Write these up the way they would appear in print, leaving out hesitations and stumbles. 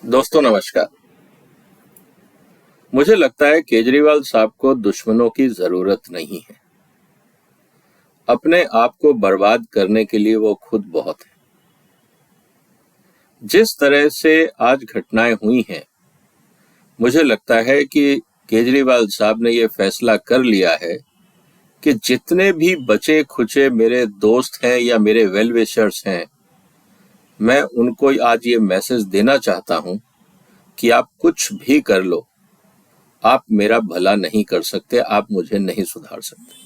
दोस्तों नमस्कार। मुझे लगता है केजरीवाल साहब को दुश्मनों की जरूरत नहीं है। अपने आप को बर्बाद करने के लिए वो खुद बहुत है। जिस तरह से आज घटनाएं हुई हैं, मुझे लगता है कि केजरीवाल साहब ने ये फैसला कर लिया है कि जितने भी बचे खुचे मेरे दोस्त हैं या मेरे वेल विशर्स हैं, मैं उनको आज ये मैसेज देना चाहता हूं कि आप कुछ भी कर लो, आप मेरा भला नहीं कर सकते, आप मुझे नहीं सुधार सकते।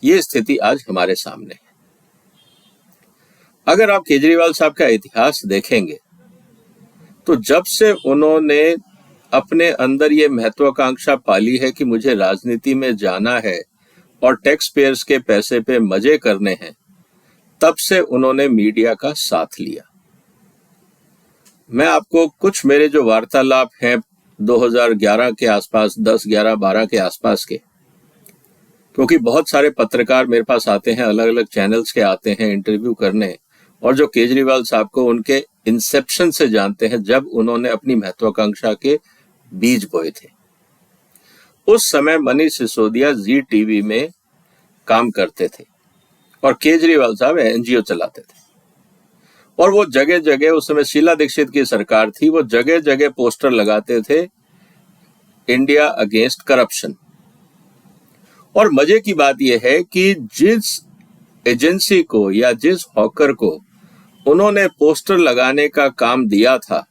ये स्थिति आज हमारे सामने है। अगर आप केजरीवाल साहब का इतिहास देखेंगे तो जब से उन्होंने अपने अंदर ये महत्वाकांक्षा पाली है कि मुझे राजनीति में जाना है और टैक्स पेयर्स के पैसे पे मजे करने हैं, तब से उन्होंने मीडिया का साथ लिया। मैं आपको कुछ मेरे जो वार्तालाप हैं 2011 के आसपास, 10, 11, 12 के आसपास के, क्योंकि बहुत सारे पत्रकार मेरे पास आते हैं, अलग अलग चैनल्स के आते हैं इंटरव्यू करने, और जो केजरीवाल साहब को उनके इंसेप्शन से जानते हैं, जब उन्होंने अपनी महत्वाकांक्षा के बीज बोए थे। उस समय मनीष सिसोदिया जी टीवी में काम करते थे और केजरीवाल साहब एनजीओ चलाते थे। और वो जगह जगह, उस समय शीला दीक्षित की सरकार थी, वो जगह जगह पोस्टर लगाते थे, इंडिया अगेंस्ट करप्शन। और मजे की बात यह है कि जिस एजेंसी को या जिस हॉकर को उन्होंने पोस्टर लगाने का काम दिया था,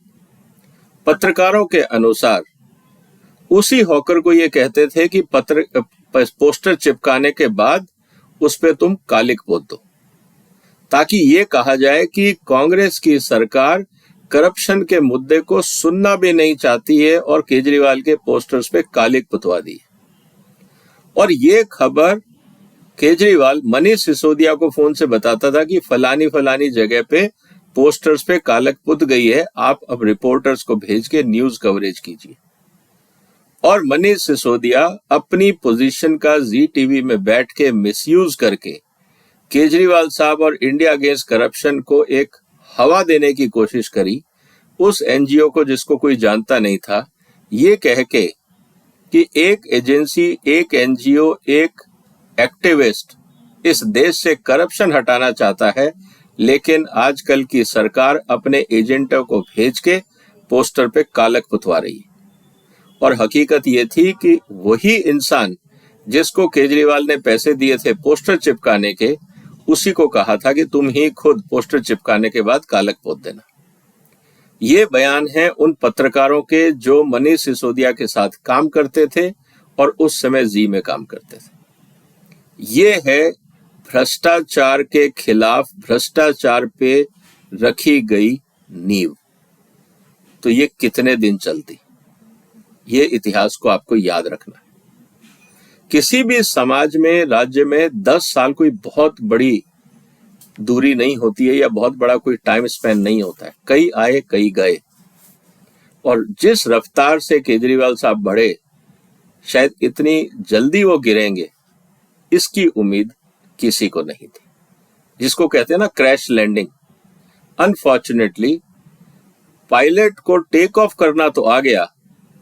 पत्रकारों के अनुसार उसी हॉकर को ये कहते थे कि पोस्टर चिपकाने के बाद उस पे तुम कालिक पोत दो, ताकि ये कहा जाए कि कांग्रेस की सरकार करप्शन के मुद्दे को सुनना भी नहीं चाहती है और केजरीवाल के पोस्टर्स पे कालिक पुतवा दी। और ये खबर केजरीवाल मनीष सिसोदिया को फोन से बताता था कि फलानी फलानी जगह पे पोस्टर्स पे कालिक पुत गई है, आप अब रिपोर्टर्स को भेज के न्यूज कवरेज कीजिए। और मनीष सिसोदिया अपनी पोजीशन का जी टीवी में बैठ के मिसयूज करके केजरीवाल साहब और इंडिया अगेंस्ट करप्शन को एक हवा देने की कोशिश करी, उस एनजीओ को जिसको कोई जानता नहीं था, ये कह के कि एक एजेंसी, एक एनजीओ, एक एक्टिविस्ट इस देश से करप्शन हटाना चाहता है, लेकिन आजकल की सरकार अपने एजेंटों को भेज के पोस्टर पे कालक पुतवा रही है। और हकीकत ये थी कि वही इंसान जिसको केजरीवाल ने पैसे दिए थे पोस्टर चिपकाने के, उसी को कहा था कि तुम ही खुद पोस्टर चिपकाने के बाद कालक पोत देना। ये बयान है उन पत्रकारों के जो मनीष सिसोदिया के साथ काम करते थे और उस समय जी में काम करते थे। ये है भ्रष्टाचार के खिलाफ, भ्रष्टाचार पे रखी गई नींव। तो ये कितने दिन चलती, ये इतिहास को आपको याद रखना है। किसी भी समाज में, राज्य में 10 साल कोई बहुत बड़ी दूरी नहीं होती है या बहुत बड़ा कोई टाइम स्पेन नहीं होता है। कई आए कई गए, और जिस रफ्तार से केजरीवाल साहब बढ़े, शायद इतनी जल्दी वो गिरेंगे इसकी उम्मीद किसी को नहीं थी। जिसको कहते हैं ना क्रैश लैंडिंग। अनफॉर्चुनेटली पायलट को टेक ऑफ करना तो आ गया,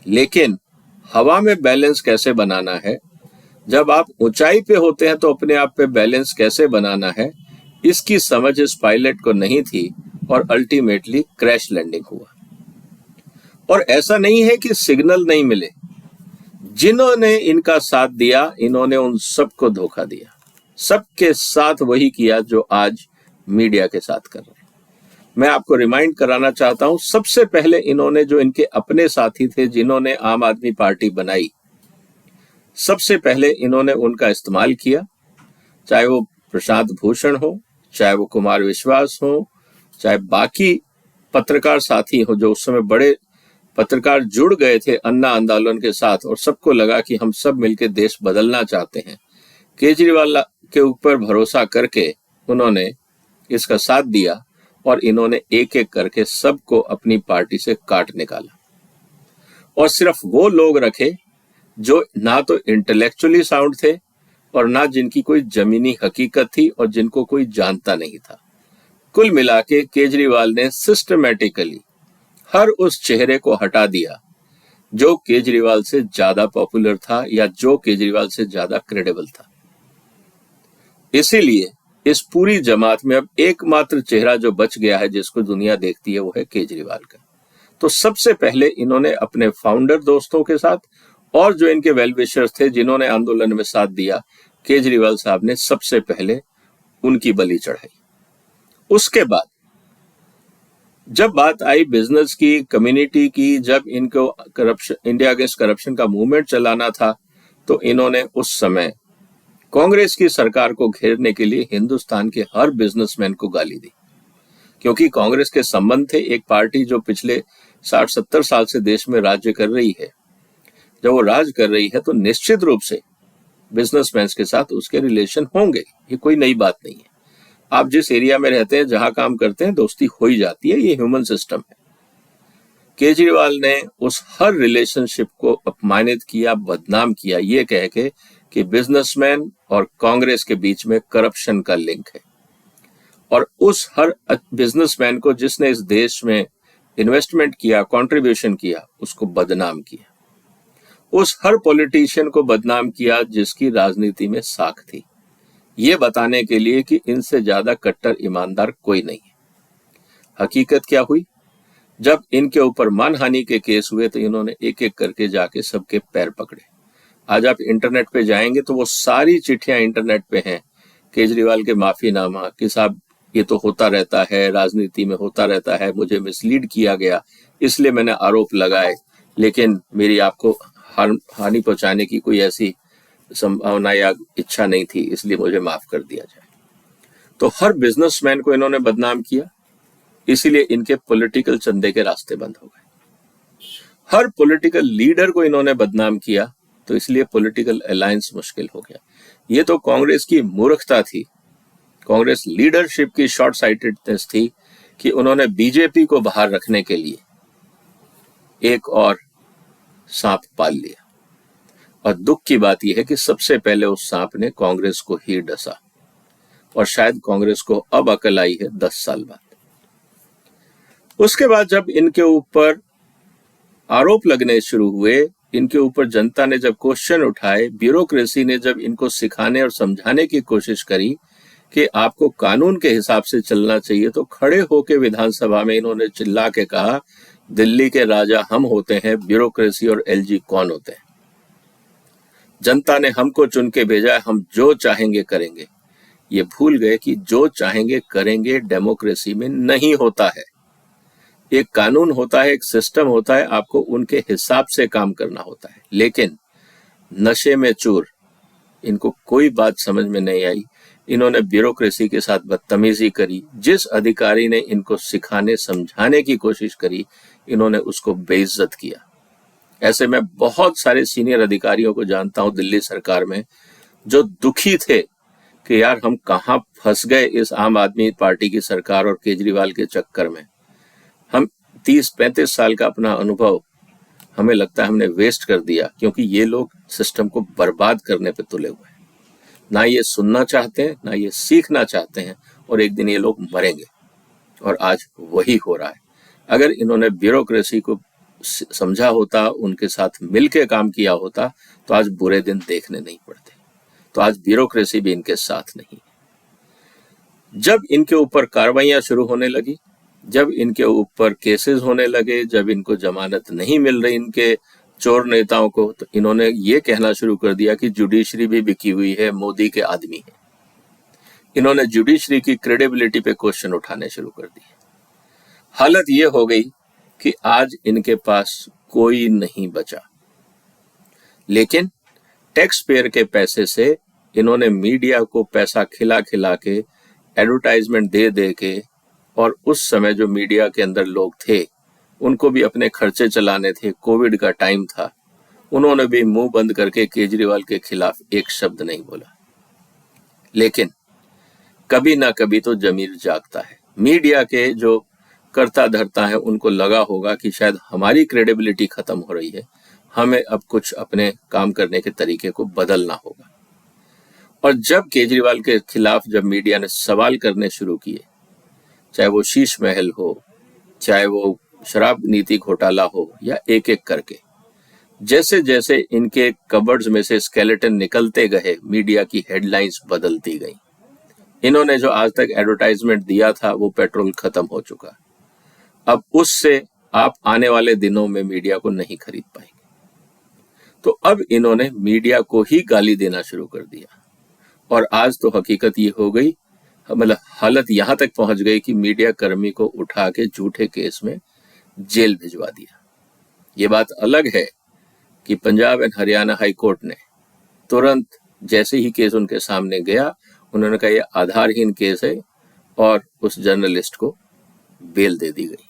लेकिन हवा में बैलेंस कैसे बनाना है, जब आप ऊंचाई पे होते हैं तो अपने आप पे बैलेंस कैसे बनाना है, इसकी समझ इस पायलट को नहीं थी और अल्टीमेटली क्रैश लैंडिंग हुआ। और ऐसा नहीं है कि सिग्नल नहीं मिले, जिन्होंने इनका साथ दिया, इन्होंने उन सबको धोखा दिया। सबके साथ वही किया जो आज मीडिया के साथ कर रहे हैं। मैं आपको रिमाइंड कराना चाहता हूं, सबसे पहले इन्होंने, जो इनके अपने साथी थे जिन्होंने आम आदमी पार्टी बनाई, सबसे पहले इन्होंने उनका इस्तेमाल किया। चाहे वो प्रशांत भूषण हो, चाहे वो कुमार विश्वास हो, चाहे बाकी पत्रकार साथी हो, जो उस समय बड़े पत्रकार जुड़ गए थे अन्ना आंदोलन के साथ, और सबको लगा कि हम सब मिलकर देश बदलना चाहते हैं। केजरीवाल के ऊपर भरोसा करके उन्होंने इसका साथ दिया और इन्होंने एक एक करके सबको अपनी पार्टी से काट निकाला। और सिर्फ वो लोग रखे जो ना तो इंटेलेक्चुअली साउंड थे और ना जिनकी कोई जमीनी हकीकत थी और जिनको कोई जानता नहीं था। कुल मिला के केजरीवाल ने सिस्टमैटिकली हर उस चेहरे को हटा दिया जो केजरीवाल से ज्यादा पॉपुलर था या जो केजरीवाल से ज्यादा क्रेडिबल था। इसीलिए इस पूरी जमात में अब एकमात्र चेहरा जो बच गया है जिसको दुनिया देखती है वो है केजरीवाल का। तो सबसे पहले इन्होंने अपने फाउंडर दोस्तों के साथ और जो इनके वेल विशर्स थे जिन्होंने आंदोलन में साथ दिया, केजरीवाल साहब ने सबसे पहले उनकी बलि चढ़ाई। उसके बाद जब बात आई बिजनेस की, कम्युनिटी की, जब इनको करप्शन, इंडिया अगेंस्ट करप्शन का मूवमेंट चलाना था, तो इन्होंने उस समय कांग्रेस की सरकार को घेरने के लिए हिंदुस्तान के हर बिजनेसमैन को गाली दी, क्योंकि कांग्रेस के संबंध थे एक पार्टी जो पिछले 60-70 साल से देश में राज्य कर रही है। जब वो राज कर रही है तो निश्चित रूप से बिजनेसमैन के साथ उसके रिलेशन होंगे, ये कोई नई बात नहीं है। आप जिस एरिया में रहते हैं, जहां काम करते हैं, दोस्ती हो ही जाती है, ये ह्यूमन सिस्टम है। केजरीवाल ने उस हर रिलेशनशिप को अपमानित किया, बदनाम किया, ये कह के कि बिजनेसमैन और कांग्रेस के बीच में करप्शन का लिंक है। और उस हर बिजनेसमैन को जिसने इस देश में इन्वेस्टमेंट किया, कंट्रीब्यूशन किया, उसको बदनाम किया। उस हर पॉलिटिशियन को बदनाम किया जिसकी राजनीति में साख थी, ये बताने के लिए कि इनसे ज्यादा कट्टर ईमानदार कोई नहीं है। हकीकत क्या हुई? जब इनके ऊपर मानहानि के केस हुए तो इन्होंने एक एक करके जाके सबके पैर पकड़े। आज आप इंटरनेट पे जाएंगे तो वो सारी चिट्ठियां इंटरनेट पे हैं, केजरीवाल के माफीनामा कि साहब ये तो होता रहता है, राजनीति में होता रहता है, मुझे मिसलीड किया गया इसलिए मैंने आरोप लगाए, लेकिन मेरी आपको हानि पहुंचाने की कोई ऐसी संभावना या इच्छा नहीं थी, इसलिए मुझे माफ कर दिया जाए। तो हर बिजनेसमैन को इन्होंने बदनाम किया, इसीलिए इनके पॉलिटिकल चंदे के रास्ते बंद हो गए। हर पॉलिटिकल लीडर को इन्होंने बदनाम किया, तो इसलिए पॉलिटिकल अलायंस मुश्किल हो गया। ये तो कांग्रेस की मूर्खता थी, कांग्रेस लीडरशिप की शॉर्ट साइटेडनेस थी कि उन्होंने बीजेपी को बाहर रखने के लिए एक और सांप पाल लिया। और दुख की बात यह है कि सबसे पहले उस सांप ने कांग्रेस को ही डसा, और शायद कांग्रेस को अब अकल आई है 10 साल बाद। उसके बाद जब इनके ऊपर आरोप लगने शुरू हुए, इनके ऊपर जनता ने जब क्वेश्चन उठाए, ब्यूरोक्रेसी ने जब इनको सिखाने और समझाने की कोशिश करी कि आपको कानून के हिसाब से चलना चाहिए, तो खड़े होकर विधानसभा में इन्होंने चिल्ला के कहा, दिल्ली के राजा हम होते हैं, ब्यूरोक्रेसी और एलजी कौन होते हैं? जनता ने हमको चुन के भेजा है, हम जो चाहेंगे करेंगे। ये भूल गए कि जो चाहेंगे करेंगे डेमोक्रेसी में नहीं होता है। एक कानून होता है, एक सिस्टम होता है, आपको उनके हिसाब से काम करना होता है। लेकिन नशे में चूर, इनको कोई बात समझ में नहीं आई। इन्होंने ब्यूरोक्रेसी के साथ बदतमीजी करी। जिस अधिकारी ने इनको सिखाने समझाने की कोशिश करी, इन्होंने उसको बेइज्जत किया। ऐसे मैं बहुत सारे सीनियर अधिकारियों को जानता हूं दिल्ली सरकार में, जो दुखी थे कि यार हम कहां फंस गए इस आम आदमी पार्टी की सरकार और केजरीवाल के चक्कर में। हम 30-35 साल का अपना अनुभव हमें लगता है हमने वेस्ट कर दिया, क्योंकि ये लोग सिस्टम को बर्बाद करने पे तुले हुए हैं। ना ये सुनना चाहते हैं, ना ये सीखना चाहते हैं, और एक दिन ये लोग मरेंगे। और आज वही हो रहा है। अगर इन्होंने ब्यूरोक्रेसी को समझा होता, उनके साथ मिलके काम किया होता, तो आज बुरे दिन देखने नहीं पड़ते। तो आज ब्यूरोक्रेसी भी इनके साथ नहीं। जब इनके ऊपर कार्रवाइयां शुरू होने लगी, जब इनके ऊपर केसेस होने लगे, जब इनको जमानत नहीं मिल रही इनके चोर नेताओं को, तो इन्होंने ये कहना शुरू कर दिया कि जुडिशरी भी बिकी हुई है, मोदी के आदमी है। इन्होंने जुडिशरी की क्रेडिबिलिटी पे क्वेश्चन उठाने शुरू कर दिए। हालत ये हो गई कि आज इनके पास कोई नहीं बचा। लेकिन टैक्स पेयर के पैसे से इन्होंने मीडिया को पैसा खिला खिला के, एडवर्टाइजमेंट दे दे के, और उस समय जो मीडिया के अंदर लोग थे उनको भी अपने खर्चे चलाने थे, कोविड का टाइम था, उन्होंने भी मुंह बंद करके केजरीवाल के खिलाफ एक शब्द नहीं बोला। लेकिन कभी ना कभी तो जमीर जागता है। मीडिया के जो कर्ता धर्ता है उनको लगा होगा कि शायद हमारी क्रेडिबिलिटी खत्म हो रही है, हमें अब कुछ अपने काम करने के तरीके को बदलना होगा। और जब केजरीवाल के खिलाफ जब मीडिया ने सवाल करने शुरू किए, चाहे वो शीश महल हो, चाहे वो शराब नीति घोटाला हो या एक एक करके, जैसे जैसे इनके कबर्ड्स में से स्केलेटन निकलते गए, मीडिया की हेडलाइंस बदलती गई। इन्होंने जो आज तक एडवर्टाइजमेंट दिया था वो पेट्रोल खत्म हो चुका। अब उससे आप आने वाले दिनों में मीडिया को नहीं खरीद पाएंगे। तो अब इन्होंने मीडिया को ही गाली देना शुरू कर दिया, और आज तो हकीकत ये हो गई, मतलब हालत यहां तक पहुंच गई कि मीडिया कर्मी को उठा के झूठे केस में जेल भिजवा दिया। ये बात अलग है कि Punjab and Haryana high court ने तुरंत जैसे ही केस उनके सामने गया, उन्होंने कहा यह आधारहीन केस है, और उस जर्नलिस्ट को बेल दे दी गई।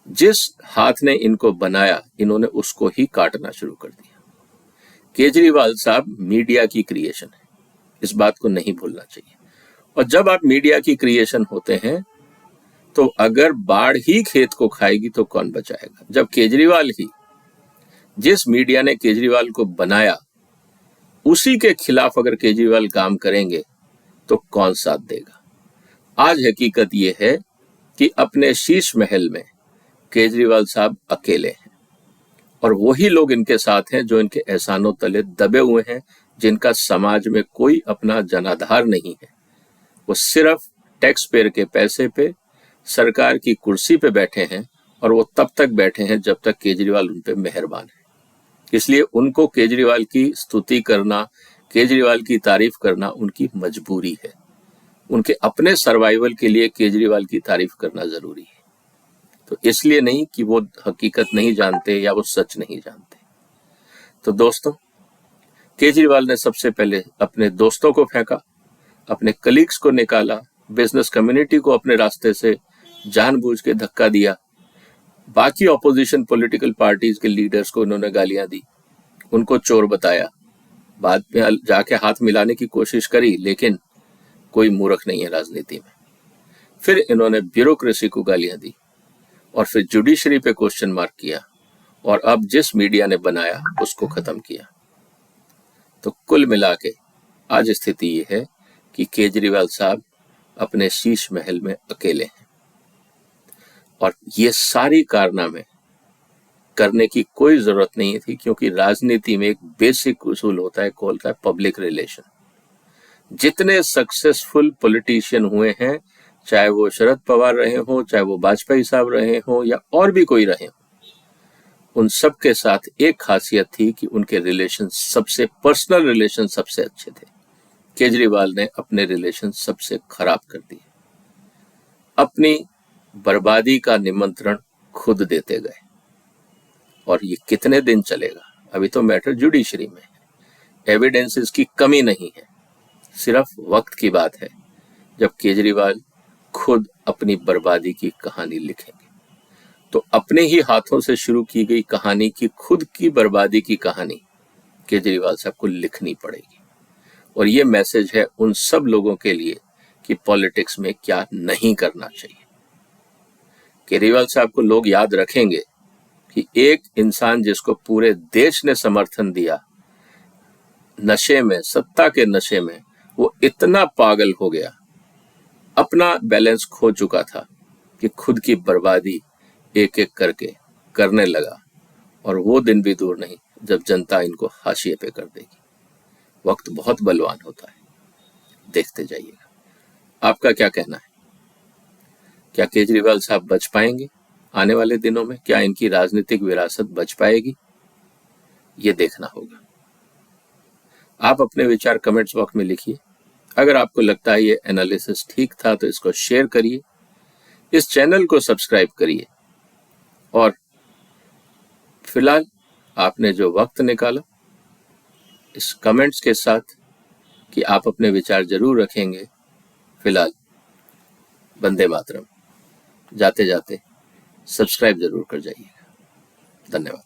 जिस हाथ ने इनको बनाया, इन्होंने उसको ही काटना शुरू कर दिया। केजरीवाल साहब मीडिया की क्रिएशन है, इस बात को नहीं भूलना चाहिए। और जब आप मीडिया की क्रिएशन होते हैं तो अगर बाढ़ ही खेत को खाएगी तो कौन बचाएगा? जब केजरीवाल ही, जिस मीडिया ने केजरीवाल को बनाया, उसी के खिलाफ अगर केजरीवाल काम करेंगे तो कौन साथ देगा? आज हकीकत यह है कि अपने शीश महल में केजरीवाल साहब अकेले हैं, और वही लोग इनके साथ हैं जो इनके एहसानों तले दबे हुए हैं, जिनका समाज में कोई अपना जनाधार नहीं है। वो सिर्फ टैक्स पेयर के पैसे पे सरकार की कुर्सी पे बैठे हैं, और वो तब तक बैठे हैं जब तक केजरीवाल उन पे मेहरबान है। इसलिए उनको केजरीवाल की स्तुति करना, केजरीवाल की तारीफ करना उनकी मजबूरी है। उनके अपने सर्वाइवल के लिए केजरीवाल की तारीफ करना जरूरी है। तो इसलिए नहीं कि वो हकीकत नहीं जानते या वो सच नहीं जानते। तो दोस्तों, केजरीवाल ने सबसे पहले अपने दोस्तों को फेंका, अपने कलीग्स को निकाला, बिजनेस कम्युनिटी को अपने रास्ते से जानबूझ के धक्का दिया, बाकी ऑपोजिशन पॉलिटिकल पार्टीज के लीडर्स को इन्होंने गालियां दी, उनको चोर बताया, बाद में जाके हाथ मिलाने की कोशिश करी, लेकिन कोई मूर्ख नहीं है राजनीति में। फिर इन्होंने ब्यूरोक्रेसी को गालियां दी, और फिर जुडिशरी पे क्वेश्चन मार्क किया, और अब जिस मीडिया ने बनाया उसको खत्म किया। तो कुल मिला के आज स्थिति ये है कि केजरीवाल साहब अपने शीश महल में अकेले हैं, और ये सारी कारनामे करने की कोई जरूरत नहीं थी, क्योंकि राजनीति में एक बेसिक उसूल होता है, होता है पब्लिक रिलेशन। जितने सक्सेसफुल पॉलिटिशियन हुए हैं, चाहे वो शरद पवार रहे हो, चाहे वो वाजपेयी साहब रहे हो, या और भी कोई रहे हो, उन सब के साथ एक खासियत थी कि उनके रिलेशन सबसे, पर्सनल रिलेशन सबसे अच्छे थे। केजरीवाल ने अपने रिलेशन सबसे खराब कर दिए, अपनी बर्बादी का निमंत्रण खुद देते गए। और ये कितने दिन चलेगा? अभी तो मैटर जुडिशरी में है, एविडेंसेस की कमी नहीं है, सिर्फ वक्त की बात है जब केजरीवाल खुद अपनी बर्बादी की कहानी लिखेंगे। तो अपने ही हाथों से शुरू की गई कहानी की, खुद की बर्बादी की कहानी केजरीवाल साहब को लिखनी पड़ेगी। और ये मैसेज है उन सब लोगों के लिए कि पॉलिटिक्स में क्या नहीं करना चाहिए। केजरीवाल साहब को लोग याद रखेंगे कि एक इंसान जिसको पूरे देश ने समर्थन दिया, नशे में, सत्ता के नशे में वो इतना पागल हो गया, अपना बैलेंस खो चुका था कि खुद की बर्बादी एक एक करके करने लगा। और वो दिन भी दूर नहीं जब जनता इनको हाशिए पे कर देगी। वक्त बहुत बलवान होता है, देखते जाइएगा। आपका क्या कहना है? क्या केजरीवाल साहब बच पाएंगे आने वाले दिनों में? क्या इनकी राजनीतिक विरासत बच पाएगी? ये देखना होगा। आप अपने विचार कमेंट्स बॉक्स में लिखिए। अगर आपको लगता है ये एनालिसिस ठीक था तो इसको शेयर करिए, इस चैनल को सब्सक्राइब करिए, और फिलहाल आपने जो वक्त निकाला इस कमेंट्स के साथ कि आप अपने विचार जरूर रखेंगे, फिलहाल वंदे मातरम। जाते जाते सब्सक्राइब जरूर कर जाइएगा। धन्यवाद।